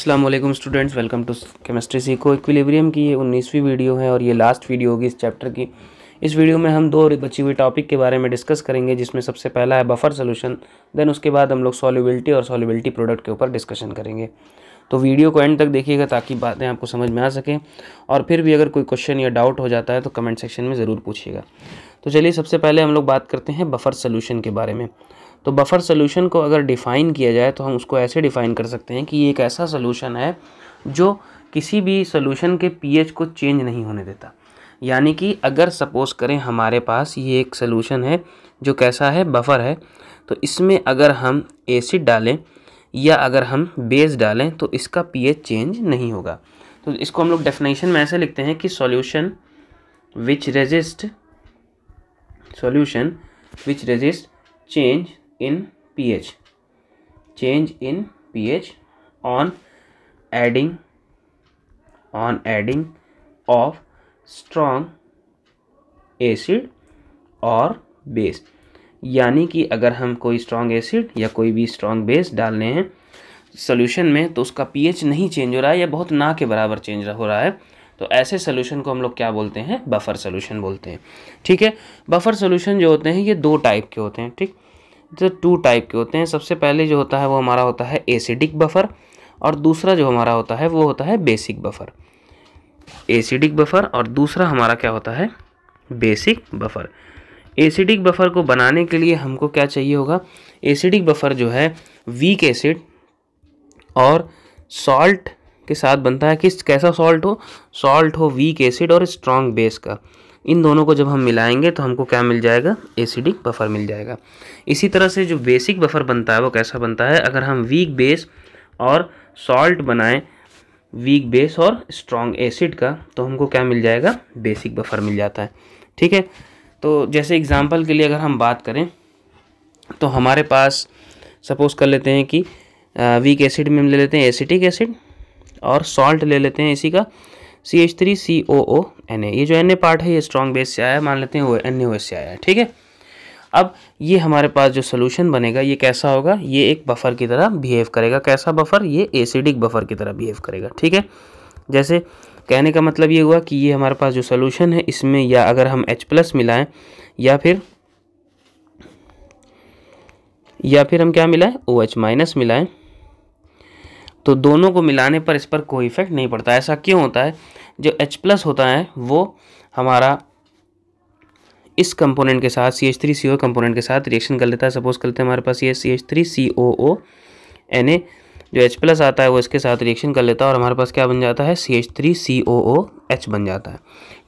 अस्सलाम वालेकुम students, welcome to chemistry सीखो। इक्विलिब्रियम की ये 19वीं वीडियो है और ये लास्ट वीडियो होगी इस चैप्टर की। इस वीडियो में हम दो बची हुई टॉपिक के बारे में डिस्कस करेंगे, जिसमें सबसे पहला है बफर सोल्यूशन, देन उसके बाद हम लोग सॉल्युबिलिटी और सॉल्युबिलिटी प्रोडक्ट के ऊपर डिस्कशन करेंगे। तो वीडियो को एंड तक देखिएगा ताकि बातें आपको समझ में आ सकें, और फिर भी अगर कोई क्वेश्चन या डाउट हो जाता है तो कमेंट सेक्शन में ज़रूर पूछिएगा। तो चलिए सबसे पहले हम लोग बात करते हैं बफर सोल्यूशन के बारे में। तो बफर सोल्यूशन को अगर डिफ़ाइन किया जाए तो हम उसको ऐसे डिफ़ाइन कर सकते हैं कि ये एक ऐसा सोल्यूशन है जो किसी भी सोल्यूशन के पीएच को चेंज नहीं होने देता। यानी कि अगर सपोज़ करें हमारे पास ये एक सोल्यूशन है जो कैसा है, बफर है, तो इसमें अगर हम एसिड डालें या अगर हम बेस डालें तो इसका पीएच चेंज नहीं होगा। तो इसको हम लोग डेफिनेशन में ऐसे लिखते हैं कि solution which resist change in pH on adding of strong acid और बेस। यानी कि अगर हम कोई स्ट्रॉन्ग एसिड या कोई भी स्ट्रॉन्ग बेस डाल रहे हैं सोल्यूशन में तो उसका पीएच नहीं चेंज हो रहा है या बहुत ना के बराबर चेंज हो रहा है, तो ऐसे सोल्यूशन को हम लोग क्या बोलते हैं, बफर सोल्यूशन बोलते हैं। ठीक है, बफर सोल्यूशन जो होते हैं ये दो टाइप के होते हैं। ठीक, तो टू टाइप के होते हैं। सबसे पहले जो होता है वो हमारा होता है एसिडिक बफर, और दूसरा जो हमारा होता है वो होता है बेसिक बफर। एसिडिक बफर और दूसरा हमारा क्या होता है, बेसिक बफर। एसिडिक बफर को बनाने के लिए हमको क्या चाहिए होगा, एसिडिक बफर जो है वीक एसिड और सॉल्ट के साथ बनता है। कैसा सॉल्ट हो वीक एसिड और स्ट्रॉन्ग बेस का। इन दोनों को जब हम मिलाएंगे तो हमको क्या मिल जाएगा, एसिडिक बफर मिल जाएगा। इसी तरह से जो बेसिक बफर बनता है वो कैसा बनता है, अगर हम वीक बेस और सॉल्ट बनाएं, वीक बेस और स्ट्रॉन्ग एसिड का, तो हमको क्या मिल जाएगा, बेसिक बफर मिल जाता है। ठीक है, तो जैसे एग्जांपल के लिए अगर हम बात करें तो हमारे पास सपोज कर लेते हैं कि वीक एसिड में हम ले लेते हैं एसिटिक एसिड और सॉल्ट ले लेते हैं इसी का CH3COONA। ये जो Na पार्ट है ये स्ट्रॉन्ग बेस से आया है, मान लेते हैं वो NaOH से आया है। ठीक है, अब ये हमारे पास जो सोल्यूशन बनेगा ये कैसा होगा, ये एक बफर की तरह बिहेव करेगा। कैसा बफर, ये एसिडिक बफर की तरह बिहेव करेगा। ठीक है, जैसे कहने का मतलब ये हुआ कि ये हमारे पास जो सोल्यूशन है इसमें या अगर हम H+ मिलाएं या फिर हम क्या मिलाएं, OH- मिलाएं, तो दोनों को मिलाने पर इस पर कोई इफेक्ट नहीं पड़ता। ऐसा क्यों होता है, जो H+ होता है वो हमारा इस कंपोनेंट के साथ CH3CO कंपोनेंट के साथ रिएक्शन कर लेता है। सपोज करते हैं हमारे पास ये CH3COONA, जो H+ आता है वो इसके साथ रिएक्शन कर लेता है और हमारे पास क्या बन जाता है, CH3COOH बन जाता है।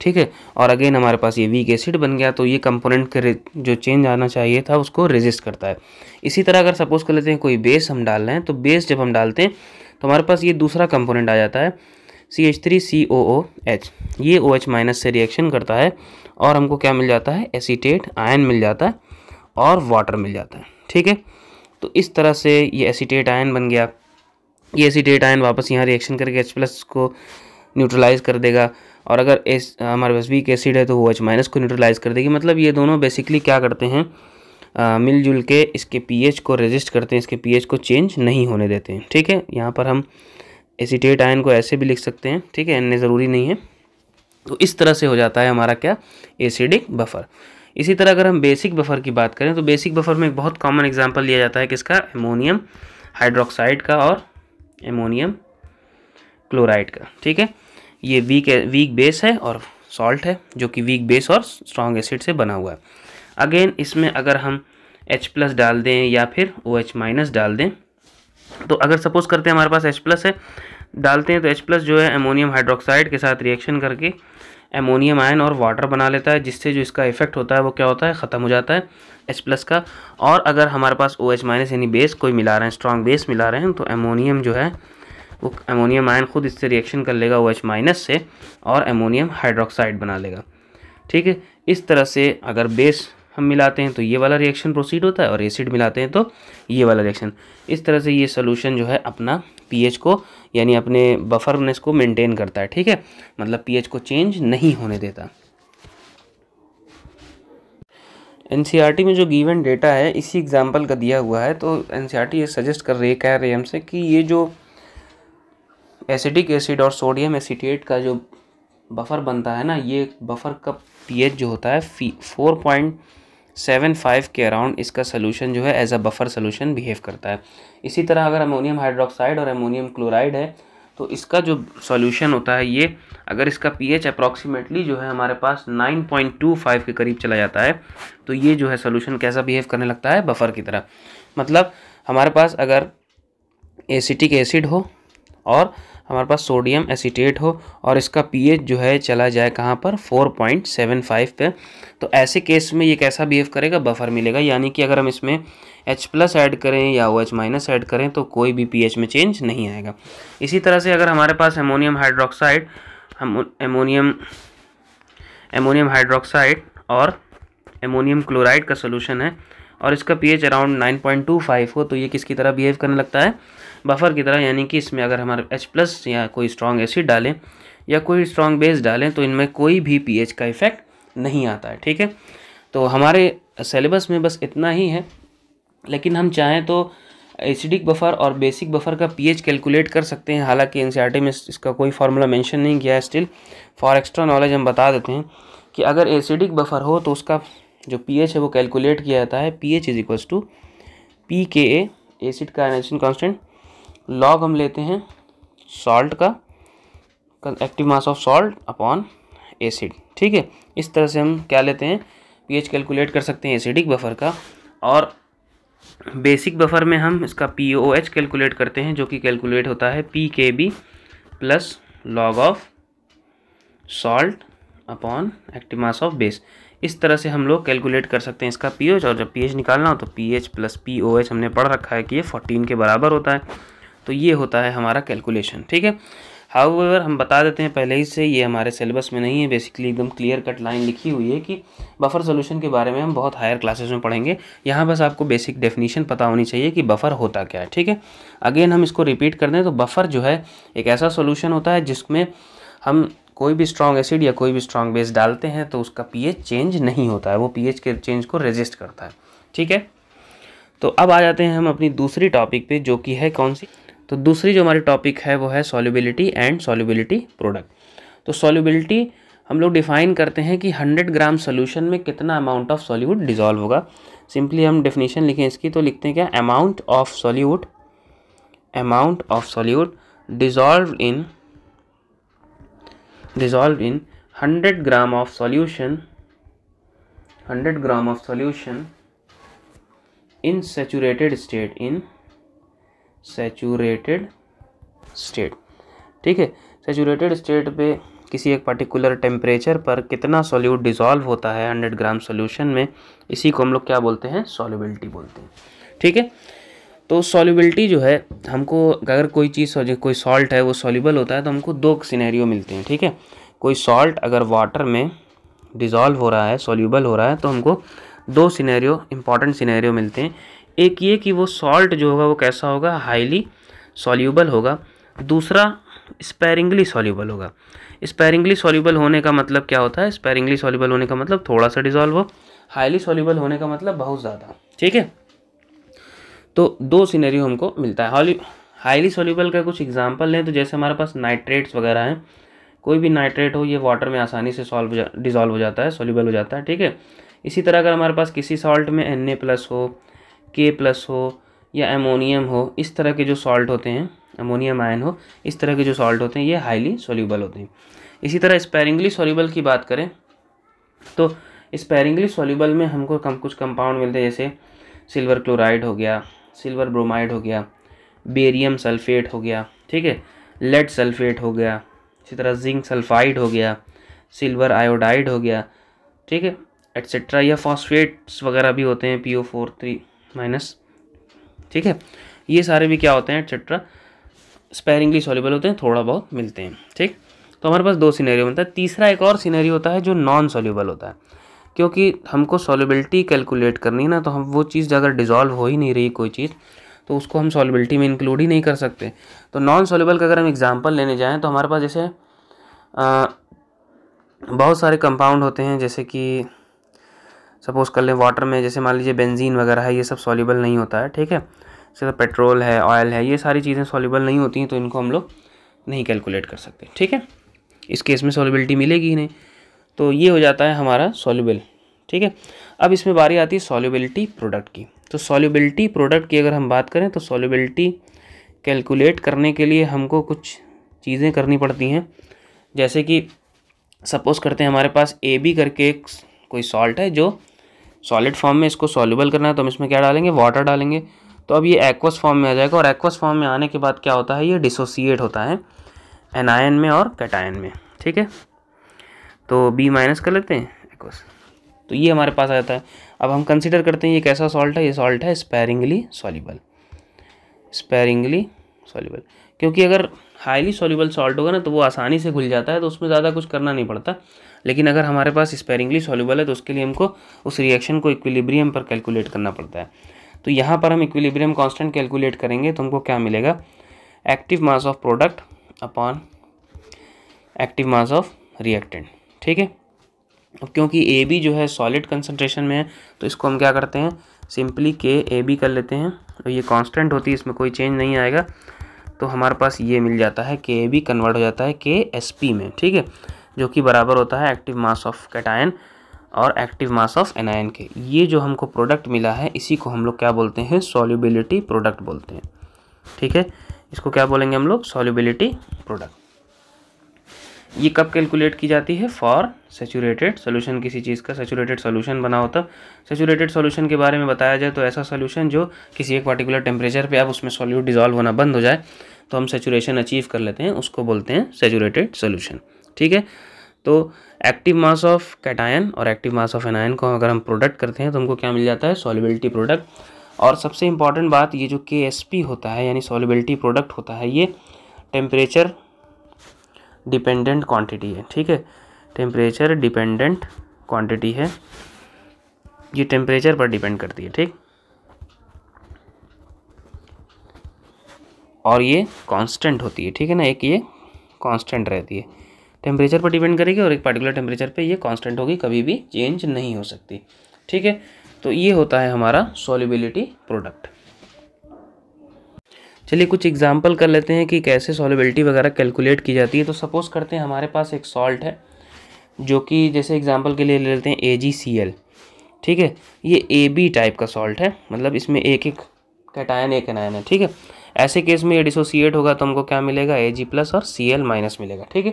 ठीक है, और अगेन हमारे पास ये वीक एसिड बन गया, तो ये कंपोनेंट के जो चेंज आना चाहिए था उसको रेजिस्ट करता है। इसी तरह अगर सपोज कर लेते हैं कोई बेस हम डाल रहे हैं, तो बेस जब हम डालते हैं तो हमारे पास ये दूसरा कंपोनेंट आ जाता है CH3COOH। ये OH- से रिएक्शन करता है और हमको क्या मिल जाता है, एसीटेट आयन मिल जाता है और वाटर मिल जाता है। ठीक है, तो इस तरह से ये एसीटेट आयन बन गया। ये एसीटेट आयन वापस यहाँ रिएक्शन करके H+ को न्यूट्रलाइज कर देगा, और अगर हमारे पास वीक एसिड है तो वो OH- को न्यूट्रलाइज कर देगी। मतलब ये दोनों बेसिकली क्या करते हैं, मिलजुल के इसके पीएच को रेजिस्ट करते हैं, इसके पीएच को चेंज नहीं होने देते हैं। ठीक है, यहाँ पर हम एसीटेट आयन को ऐसे भी लिख सकते हैं। ठीक है, अन्य ज़रूरी नहीं है। तो इस तरह से हो जाता है हमारा क्या, एसिडिक बफर। इसी तरह अगर हम बेसिक बफर की बात करें तो बेसिक बफर में एक बहुत कॉमन एग्जांपल लिया जाता है किसका, अमोनियम हाइड्रोक्साइड का और अमोनियम क्लोराइड का। ठीक है, ये वीक बेस है और सॉल्ट है जो कि वीक बेस और स्ट्रॉन्ग एसिड से बना हुआ है। अगेन इसमें अगर हम H+ डाल दें या फिर OH- डाल दें, तो अगर सपोज करते हैं हमारे पास H+ है, डालते हैं तो H+ जो है अमोनियम हाइड्रोक्साइड के साथ रिएक्शन करके अमोनियम आयन और वाटर बना लेता है, जिससे जो इसका इफेक्ट होता है वो क्या होता है, ख़त्म हो जाता है H+ का। और अगर हमारे पास OH- यानी बेस कोई मिला रहे हैं, स्ट्रॉन्ग बेस मिला रहे हैं, तो अमोनियम जो है वो अमोनियम आयन खुद इससे रिएक्शन कर लेगा OH- से और अमोनियम हाइड्रोक्साइड बना लेगा। ठीक है, इस तरह से अगर बेस हम मिलाते हैं तो ये वाला रिएक्शन प्रोसीड होता है और एसिड मिलाते हैं तो ये वाला रिएक्शन। इस तरह से ये सोल्यूशन जो है अपना पीएच को यानी अपने बफरनेस को मेंटेन करता है। ठीक है, मतलब पीएच को चेंज नहीं होने देता। एनसीईआरटी में जो गिवन डेटा है इसी एग्जांपल का दिया हुआ है, तो एनसीईआरटी ये सजेस्ट कर रही है, कह रही है हमसे कि ये जो एसिटिक एसिड और सोडियम एसीटेट का जो बफर बनता है ना, ये बफर का पीएच जो होता है 4.75 के अराउंड इसका सोल्यूशन जो है as a buffer solution behave करता है। इसी तरह अगर अमोनियम हाइड्रोक्साइड और अमोनियम क्लोराइड है तो इसका जो सॉल्यूशन होता है ये, अगर इसका पीएच अप्रॉक्सीमेटली जो है हमारे पास 9.25 के करीब चला जाता है तो ये जो है सॉल्यूशन कैसा बिहेव करने लगता है, बफर की तरह। मतलब हमारे पास अगर एसिटिक एसिड हो और हमारे पास सोडियम एसीटेट हो और इसका पीएच जो है चला जाए कहाँ पर 4.75 पे, तो ऐसे केस में ये कैसा बिहेव करेगा, बफर मिलेगा। यानी कि अगर हम इसमें H+ ऐड करें या OH- ऐड करें तो कोई भी पीएच में चेंज नहीं आएगा। इसी तरह से अगर हमारे पास अमोनियम हाइड्रोक्साइड और अमोनियम क्लोराइड का सोल्यूशन है और इसका पीएच अराउंड 9.25 हो तो ये किसकी तरह बिहेव करने लगता है, बफर की तरह। यानी कि इसमें अगर हमारे H+ या कोई स्ट्रॉन्ग एसिड डालें या कोई स्ट्रॉन्ग बेस डालें तो इनमें कोई भी पीएच का इफेक्ट नहीं आता है। ठीक है, तो हमारे सिलेबस में बस इतना ही है, लेकिन हम चाहें तो एसिडिक बफर और बेसिक बफर का पीएच कैलकुलेट कर सकते हैं। हालांकि एनसीईआरटी में इसका कोई फार्मूला मेंशन नहीं किया है, स्टिल फॉर एक्स्ट्रा नॉलेज हम बता देते हैं कि अगर एसिडिक बफर हो तो उसका जो पीएच है वो कैलकुलेट किया जाता है pH = pKa, एसिड का आयनाइजेशन कांस्टेंट, लॉग हम लेते हैं सॉल्ट का active mass of salt upon acid. ठीक है, इस तरह से हम क्या लेते हैं, पीएच कैलकुलेट कर सकते हैं एसिडिक बफर का। और बेसिक बफर में हम इसका pOH कैलकुलेट करते हैं जो कि कैलकुलेट होता है pKb + log of salt upon active mass of base. इस तरह से हम लोग कैलकुलेट कर सकते हैं इसका pH, और जब pH निकालना हो तो pH + pOH हमने पढ़ रखा है कि ये 14 के बराबर होता है। तो ये होता है हमारा कैलकुलेशन। ठीक है, हाउएवर हम बता देते हैं पहले ही से, ये हमारे सिलेबस में नहीं है, बेसिकली एकदम क्लियर कट लाइन लिखी हुई है कि बफर सोल्यूशन के बारे में हम बहुत हायर क्लासेस में पढ़ेंगे। यहाँ बस आपको बेसिक डेफिनेशन पता होनी चाहिए कि बफर होता क्या है। ठीक है, अगेन हम इसको रिपीट कर दें तो बफर जो है एक ऐसा सोल्यूशन होता है जिसमें हम कोई भी स्ट्रॉन्ग एसिड या कोई भी स्ट्रॉन्ग बेस डालते हैं तो उसका पीएच चेंज नहीं होता है, वो पीएच के चेंज को रेजिस्ट करता है। ठीक है, तो अब आ जाते हैं हम अपनी दूसरी टॉपिक पे, जो कि है कौन सी, तो दूसरी जो हमारी टॉपिक है वो है सॉल्युबिलिटी एंड सॉल्युबिलिटी प्रोडक्ट। तो सॉल्युबिलिटी हम लोग डिफाइन करते हैं कि 100 ग्राम सोल्यूशन में कितना अमाउंट ऑफ सॉल्यूट डिजॉल्व होगा। सिंपली हम डेफिनेशन लिखें इसकी तो लिखते हैं क्या, amount of solute dissolve in 100 gram of solution in saturated state। ठीक है, सैचुरेटेड स्टेट पे किसी एक पर्टिकुलर टेम्परेचर पर कितना सॉल्यूट डिसॉल्व होता है 100 ग्राम सॉल्यूशन में, इसी को हम लोग क्या बोलते हैं, सॉल्युबिलिटी बोलते हैं। ठीक है, तो सॉल्युबिलिटी जो है, हमको अगर कोई चीज़, कोई सॉल्ट है वो सॉल्युबल होता है तो हमको दो सिनेरियो मिलते हैं। ठीक है, कोई सॉल्ट अगर वाटर में डिसॉल्व हो रहा है, सॉल्युबल हो रहा है, तो हमको दो सिनेरियो, इंपॉर्टेंट सिनेरियो मिलते हैं। एक ये कि वो सॉल्ट जो होगा वो कैसा होगा, हाईली सॉल्युबल होगा। दूसरा स्पेरिंगली सॉल्युबल होगा। स्पेरिंगली सॉल्युबल होने का मतलब क्या होता है, स्पेरिंगली सॉल्युबल होने का मतलब थोड़ा सा डिसॉल्व हो, हाईली सॉल्युबल होने का मतलब बहुत ज़्यादा। ठीक है, तो दो सिनेरियो हमको मिलता है। हाईली सॉल्युबल का कुछ एग्जांपल लें तो जैसे हमारे पास नाइट्रेट्स वगैरह हैं, कोई भी नाइट्रेट हो ये वाटर में आसानी से डिसॉल्व हो जाता है, सॉल्युबल हो जाता है। ठीक है, इसी तरह अगर हमारे पास किसी सॉल्ट में Na+ हो, K+ हो या अमोनियम हो, इस तरह के जो सॉल्ट होते हैं, अमोनियम आयन हो, इस तरह के जो सॉल्ट होते हैं ये हाईली सॉल्युबल होते हैं। इसी तरह स्पेरिंगली सॉल्युबल की बात करें तो स्पेरिंगली सॉल्युबल में हमको कुछ कंपाउंड मिलते हैं, जैसे सिल्वर क्लोराइड हो गया, सिल्वर ब्रोमाइड हो गया, बेरियम सल्फेट हो गया, ठीक है, लेड सल्फेट हो गया, इसी तरह जिंक सल्फाइड हो गया, सिल्वर आयोडाइड हो गया, ठीक है, एट्सेट्रा। या फॉस्फेट्स वगैरह भी होते हैं, PO4 3-। ठीक है, ये सारे भी क्या होते हैं, एट्सेट्रा, स्पेरिंगली सॉल्युबल होते हैं, थोड़ा बहुत मिलते हैं। ठीक, तो हमारे पास दो सिनेरियो मिलता है। तीसरा एक और सिनेरियो होता है जो नॉन सॉल्युबल होता है, क्योंकि हमको सॉल्युबिलिटी कैलकुलेट करनी है ना, तो हम वो चीज़ अगर डिसॉल्व हो ही नहीं रही कोई चीज़ तो उसको हम सॉल्युबिलिटी में इंक्लूड ही नहीं कर सकते। तो नॉन सॉल्युबल का अगर हम एग्जांपल लेने जाएं तो हमारे पास जैसे बहुत सारे कंपाउंड होते हैं, जैसे कि सपोज़ कर लें वाटर में, जैसे मान लीजिए बेंजीन वगैरह है, ये सब सॉल्युबल नहीं होता है। ठीक है, जैसे पेट्रोल है, ऑयल है, ये सारी चीज़ें सॉल्युबल नहीं होती हैं, तो इनको हम लोग नहीं कैलकुलेट कर सकते। ठीक है, इस केस में सॉल्युबिलिटी मिलेगी ही नहीं। तो ये हो जाता है हमारा सॉल्युबल। ठीक है, अब इसमें बारी आती है सॉल्युबिलिटी प्रोडक्ट की। तो सॉल्युबिलिटी प्रोडक्ट की अगर हम बात करें तो सॉल्युबिलिटी कैलकुलेट करने के लिए हमको कुछ चीज़ें करनी पड़ती हैं। जैसे कि सपोज़ करते हैं हमारे पास AB करके एक कोई सॉल्ट है जो सॉलिड फॉर्म में, इसको सॉल्युबल करना है तो हम इसमें क्या डालेंगे, वाटर डालेंगे। तो अब ये एक्वस फॉर्म में आ जाएगा और एक्वस फॉर्म में आने के बाद क्या होता है, ये डिसोसिएट होता है एनायन में और कैटायन में। ठीक है, तो B माइनस कर लेते हैं एक्वस, तो ये हमारे पास आ जाता है। अब हम कंसिडर करते हैं ये कैसा सॉल्ट है, ये सॉल्ट है स्पेरिंगली सॉल्युबल, स्पेरिंगली सॉल्युबल। क्योंकि अगर हाईली सॉल्युबल सॉल्ट होगा ना तो वो आसानी से घुल जाता है, तो उसमें ज़्यादा कुछ करना नहीं पड़ता। लेकिन अगर हमारे पास स्पेरिंगली सॉल्युबल है तो उसके लिए हमको उस रिएक्शन को इक्विलिब्रियम पर कैलकुलेट करना पड़ता है। तो यहाँ पर हम इक्विलिब्रियम कांस्टेंट कैलकुलेट करेंगे तो हमको क्या मिलेगा, active mass of product upon active mass of reactant. ठीक है, अब क्योंकि AB जो है सॉलिड कंसंट्रेशन में है तो इसको हम क्या करते हैं, सिंपली KAB कर लेते हैं। तो ये कांस्टेंट होती है, इसमें कोई चेंज नहीं आएगा। तो हमारे पास ये मिल जाता है KAB कन्वर्ट हो जाता है KSP में। ठीक है, जो कि बराबर होता है एक्टिव मास ऑफ कैटायन और एक्टिव मास ऑफ एनायन के। ये जो हमको प्रोडक्ट मिला है इसी को हम लोग क्या बोलते हैं, सॉल्युबिलिटी प्रोडक्ट बोलते हैं। ठीक है, इसको क्या बोलेंगे हम लोग, सॉल्युबिलिटी प्रोडक्ट। ये कब कैलकुलेट की जाती है, फॉर सैचुरेटेड सोल्यूशन। किसी चीज़ का सैचुरेटेड सोल्यूशन बना होता। सैचुरेटेड सोल्यूशन के बारे में बताया जाए तो ऐसा सोल्यूशन जो किसी एक पर्टिकुलर टेम्परेचर पे अब उसमें सॉल्यूट डिजॉल्व होना बंद हो जाए तो हम सैचुरेशन अचीव कर लेते हैं, उसको बोलते हैं सैचुरेटेड सोल्यूशन। ठीक है, तो एक्टिव मास ऑफ कैटायन और एक्टिव मास ऑफ एनायन को अगर हम प्रोडक्ट करते हैं तो हमको क्या मिल जाता है, सॉल्युबिलिटी प्रोडक्ट। और सबसे इंपॉर्टेंट बात, ये जो KSP होता है यानी सॉल्युबिलिटी प्रोडक्ट होता है, ये टेम्परेचर डिपेंडेंट क्वांटिटी है। ठीक है, टेम्परेचर डिपेंडेंट क्वांटिटी है, ये टेम्परेचर पर डिपेंड करती है। ठीक, और ये कांस्टेंट होती है। ठीक है ना, एक ये कांस्टेंट रहती है, टेम्परेचर पर डिपेंड करेगी और एक पर्टिकुलर टेम्परेचर पे ये कांस्टेंट होगी, कभी भी चेंज नहीं हो सकती। ठीक है, तो ये होता है हमारा सॉल्युबिलिटी प्रोडक्ट। चलिए कुछ एग्जांपल कर लेते हैं कि कैसे सॉल्युबिलिटी वगैरह कैलकुलेट की जाती है। तो सपोज़ करते हैं हमारे पास एक सॉल्ट है जो कि जैसे एग्जांपल के लिए ले लेते हैं AgCl। ठीक है, ये AB टाइप का सॉल्ट है, मतलब इसमें एक एक कैटायन एक एनायन है। ठीक है, ऐसे केस में ये डिसोसिएट होगा तो हमको क्या मिलेगा, Ag+ और Cl- मिलेगा। ठीक है,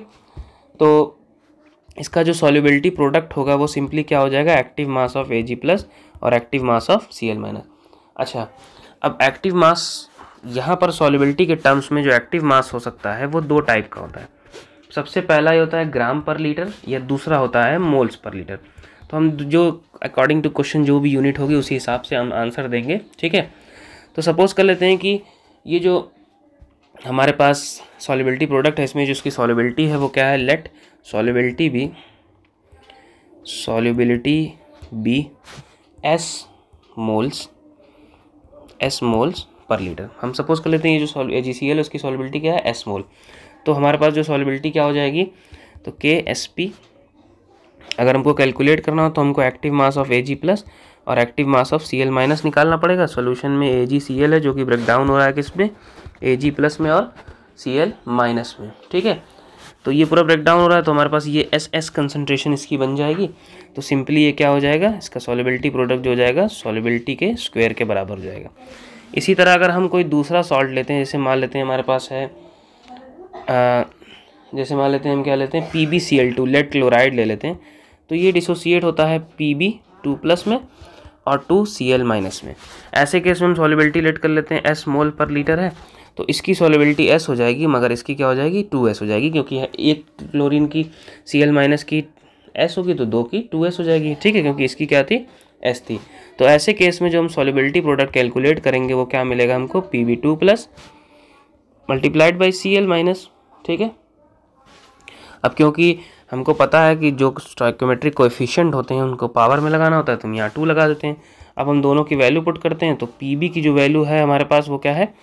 तो इसका जो सॉल्युबिलिटी प्रोडक्ट होगा वो सिंपली क्या हो जाएगा, एक्टिव मास ऑफ Ag+ और एक्टिव मास ऑफ Cl-। अच्छा, अब एक्टिव मास यहाँ पर सॉल्युबिलिटी के टर्म्स में जो एक्टिव मास हो सकता है वो दो टाइप का होता है। सबसे पहला ये होता है ग्राम पर लीटर, या दूसरा होता है मोल्स पर लीटर। तो हम जो अकॉर्डिंग टू क्वेश्चन जो भी यूनिट होगी उसी हिसाब से हम आंसर देंगे। ठीक है, तो सपोज़ कर लेते हैं कि ये जो हमारे पास सॉल्युबिलिटी प्रोडक्ट है इसमें जो इसकी सॉल्युबिलिटी है वो क्या है, let solubility be S moles per litre. हम सपोज कर लेते हैं ये जो AgCl है उसकी सॉल्युबिलिटी क्या है, S मोल। तो हमारे पास जो सॉल्युबिलिटी क्या हो जाएगी, तो KSP। अगर हमको कैलकुलेट करना हो तो हमको एक्टिव मास ऑफ Ag+ और एक्टिव मास ऑफ Cl- निकालना पड़ेगा। सॉल्यूशन में AgCl है जो कि ब्रेक डाउन हो रहा है किसमें, Ag+ में और Cl- में। ठीक है, तो ये पूरा ब्रेक डाउन हो रहा है तो हमारे पास ये SS कंसनट्रेशन इसकी बन जाएगी। तो सिंपली ये क्या हो जाएगा, इसका सॉल्युबिलिटी प्रोडक्ट जो हो जाएगा सॉल्युबिलिटी के स्क्वायर के बराबर हो जाएगा। इसी तरह अगर हम कोई दूसरा सॉल्ट लेते हैं, जैसे मान लेते हैं हमारे पास है जैसे मान लेते हैं हम क्या लेते हैं, PbCl2 लेड क्लोराइड ले लेते हैं। तो ये डिसोसिएट होता है Pb2+ में और 2Cl- में। ऐसे केस में हम सॉल्युबिलिटी लेट कर लेते हैं S मोल पर लीटर है, तो इसकी सॉल्युबिलिटी S हो जाएगी मगर इसकी क्या हो जाएगी, 2S हो जाएगी, क्योंकि एक क्लोरीन की Cl- की S होगी तो 2 की 2S हो जाएगी। ठीक है, क्योंकि इसकी क्या थी, S थी। तो ऐसे केस में जो हम सॉल्युबिलिटी प्रोडक्ट कैलकुलेट करेंगे वो क्या मिलेगा हमको, Pb2+ मल्टीप्लाइड बाई Cl-। ठीक है, अब क्योंकि हमको पता है कि जो स्टोइकियोमेट्रिक कोएफिशिएंट होते हैं उनको पावर में लगाना होता है तो हम यहाँ 2 लगा देते हैं। अब हम दोनों की वैल्यू पुट करते हैं तो Pb की जो वैल्यू है हमारे पास वो क्या है,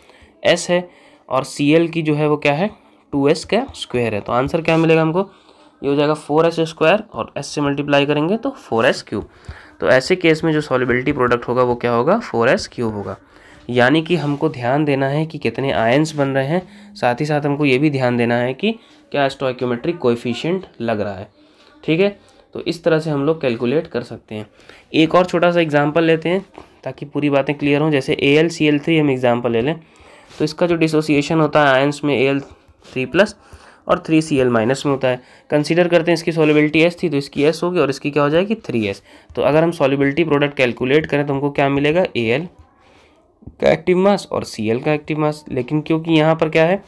S है, और Cl की जो है वो क्या है, 2S का स्क्वायर है। तो आंसर क्या मिलेगा हमको, ये हो जाएगा 4S² और S से मल्टीप्लाई करेंगे तो 4S3। तो ऐसे केस में जो सॉल्युबिलिटी प्रोडक्ट होगा वो क्या होगा, 4S3 होगा। यानी कि हमको ध्यान देना है कि कितने आयंस बन रहे हैं, साथ ही साथ हमको ये भी ध्यान देना है कि क्या स्टोइकियोमेट्रिक कोएफिशिएंट लग रहा है। ठीक है, तो इस तरह से हम लोग कैलकुलेट कर सकते हैं। एक और छोटा सा एग्जांपल लेते हैं ताकि पूरी बातें क्लियर हों। जैसे AlCl3 हम एग्जांपल ले लें, तो इसका जो डिसोसिएशन होता है आयंस में Al3+ और 3Cl- में होता है। कंसीडर करते हैं इसकी सॉल्युबिलिटी S थी तो इसकी S होगी और इसकी क्या हो जाएगी 3S। तो अगर हम सॉल्युबिलिटी प्रोडक्ट कैलकुलेट करें तो हमको क्या मिलेगा, Al का एक्टिव मास और Cl का एक्टिव मास। लेकिन क्योंकि यहाँ पर क्या है,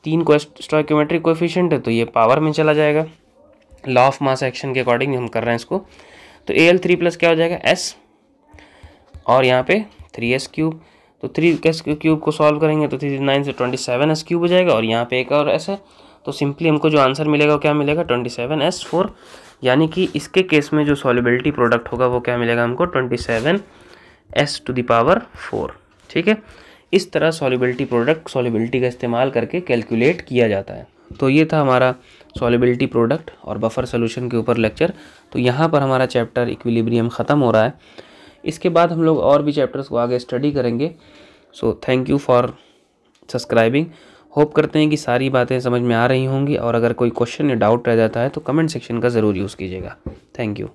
3 को स्टोइकियोमेट्रिक कोएफिशिएंट है तो ये पावर में चला जाएगा। लॉ ऑफ मास एक्शन के अकॉर्डिंग हम कर रहे हैं इसको। तो Al3+ क्या हो जाएगा S और यहाँ पे 3S3। तो 3S3 को सॉल्व करेंगे तो 3 से 27S3 हो जाएगा और यहाँ पे एक और S है। तो सिंपली हमको जो आंसर मिलेगा वो क्या मिलेगा, 27S4। यानी कि इसके केस में जो सॉल्युबिलिटी प्रोडक्ट होगा वो क्या मिलेगा हमको, 27S⁴। ठीक है, इस तरह सॉल्युबिलिटी प्रोडक्ट सॉल्युबिलिटी का इस्तेमाल करके कैलकुलेट किया जाता है। तो ये था हमारा सॉल्युबिलिटी प्रोडक्ट और बफर सोल्यूशन के ऊपर लेक्चर। तो यहाँ पर हमारा चैप्टर इक्विलिब्रियम ख़त्म हो रहा है। इसके बाद हम लोग और भी चैप्टर्स को आगे स्टडी करेंगे। So thank you for subscribing. Hope करते हैं कि सारी बातें समझ में आ रही होंगी और अगर कोई क्वेश्चन या डाउट रह जाता है तो कमेंट सेक्शन का ज़रूर यूज़ कीजिएगा। Thank you.